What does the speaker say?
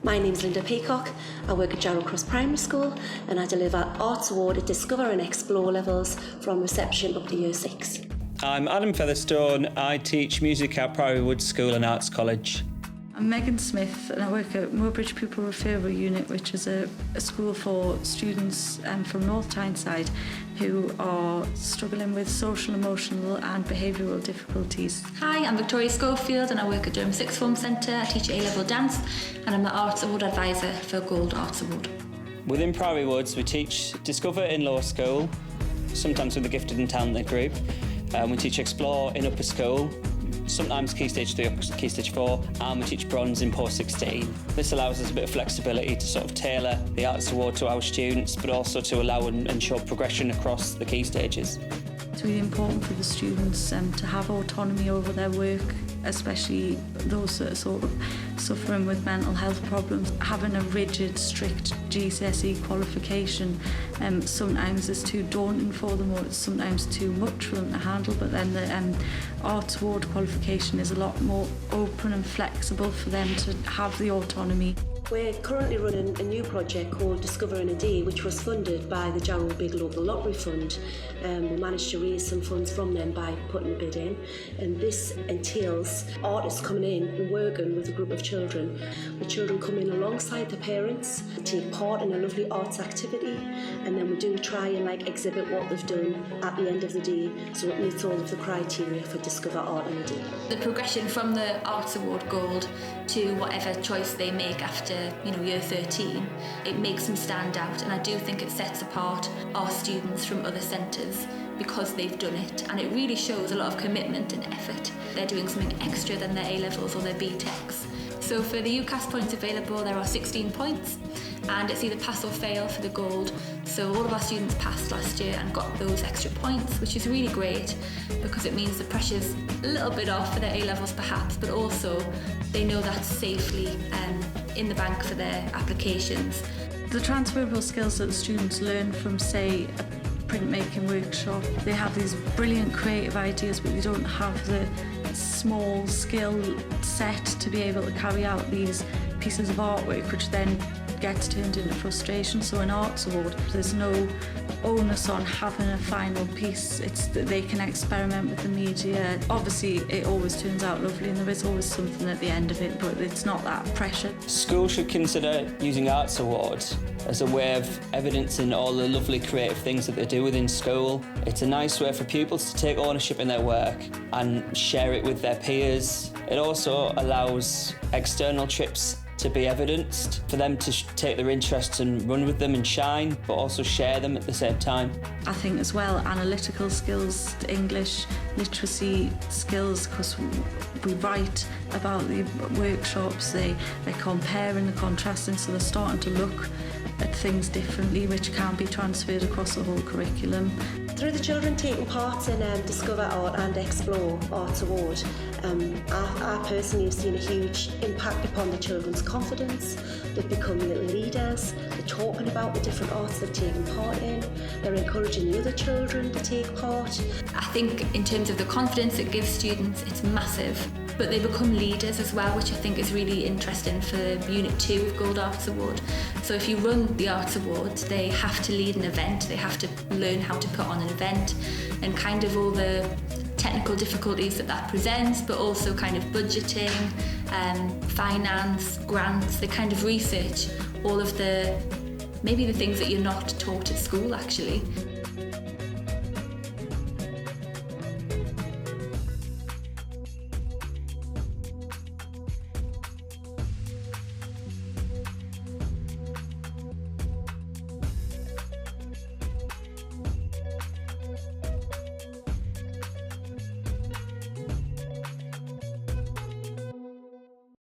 My name's Linda Peacock. I work at Jarrow Primary School and I deliver Arts Award at Discover and Explore levels from reception up to Year 6. I'm Adam Featherstone. I teach music at Priory Woods School and Arts College. I'm Megan Smith and I work at Moorbridge Pupil Referral Unit, which is a school for students from North Tyneside who are struggling with social, emotional and behavioural difficulties. Hi, I'm Victoria Schofield and I work at Durham Sixth Form Centre. I teach A-level dance and I'm the Arts Award Advisor for Gold Arts Award. Within Priory Woods, we teach Discover in lower school, sometimes with the gifted and talented group. We teach Explore in upper school, sometimes Key Stage 3 or Key Stage 4, and we teach Bronze in Post 16. This allows us a bit of flexibility to sort of tailor the Arts Award to our students, but also to allow and show progression across the key stages. It's really important for the students to have autonomy over their work, especially those that are sort of suffering with mental health problems. Having a rigid, strict GCSE qualification sometimes is too daunting for them, or it's sometimes too much for them to handle, but then the Arts Award qualification is a lot more open and flexible for them to have the autonomy. We're currently running a new project called Discover in a Day, which was funded by the Jarrow Big Local Lottery Fund. We managed to raise some funds from them by putting a bid in, and this entails artists coming in and working with a group of children. The children come in alongside the parents, take part in a lovely arts activity, and then we do try and exhibit what they've done at the end of the day, so it meets all of the criteria for Discover Art in a Day. The progression from the Arts Award Gold to whatever choice they make after Year 13, it makes them stand out, and I do think it sets apart our students from other centres because they've done it, and it really shows a lot of commitment and effort. They're doing something extra than their A-levels or their B-Techs. So for the UCAS points available, there are 16 points, and it's either pass or fail for the gold. So all of our students passed last year and got those extra points, which is really great because it means the pressure's a little bit off for their A-levels perhaps, but also they know that's safely in the bank for their applications. The transferable skills that the students learn from, say, a printmaking workshop, they have these brilliant creative ideas, but they don't have the small skill set to be able to carry out these pieces of artwork, which then gets turned into frustration. So in Arts Award, there's no onus on having a final piece. It's that they can experiment with the media. Obviously, it always turns out lovely and there is always something at the end of it, but it's not that pressure. Schools should consider using Arts Awards as a way of evidencing all the lovely creative things that they do within school. It's a nice way for pupils to take ownership in their work and share it with their peers. It also allows external trips to be evidenced, for them to take their interests and run with them and shine, but also share them at the same time. I think as well, analytical skills, English, literacy skills, because we write about the workshops, they're comparing, they're contrasting, so they're starting to look at things differently, which can be transferred across the whole curriculum. Through the children taking part in Discover Art and Explore Arts Award, I personally have seen a huge impact upon the children's confidence. They've become little leaders, they're talking about the different arts they've taken part in, they're encouraging the other children to take part. I think in terms of the confidence it gives students, it's massive. But they become leaders as well, which I think is really interesting for Unit 2 of Gold Arts Award. So if you run the Arts Awards, they have to lead an event, they have to learn how to put on an event, and kind of all the technical difficulties that presents, but also kind of budgeting, finance, grants, they kind of research all of maybe the things that you're not taught at school actually.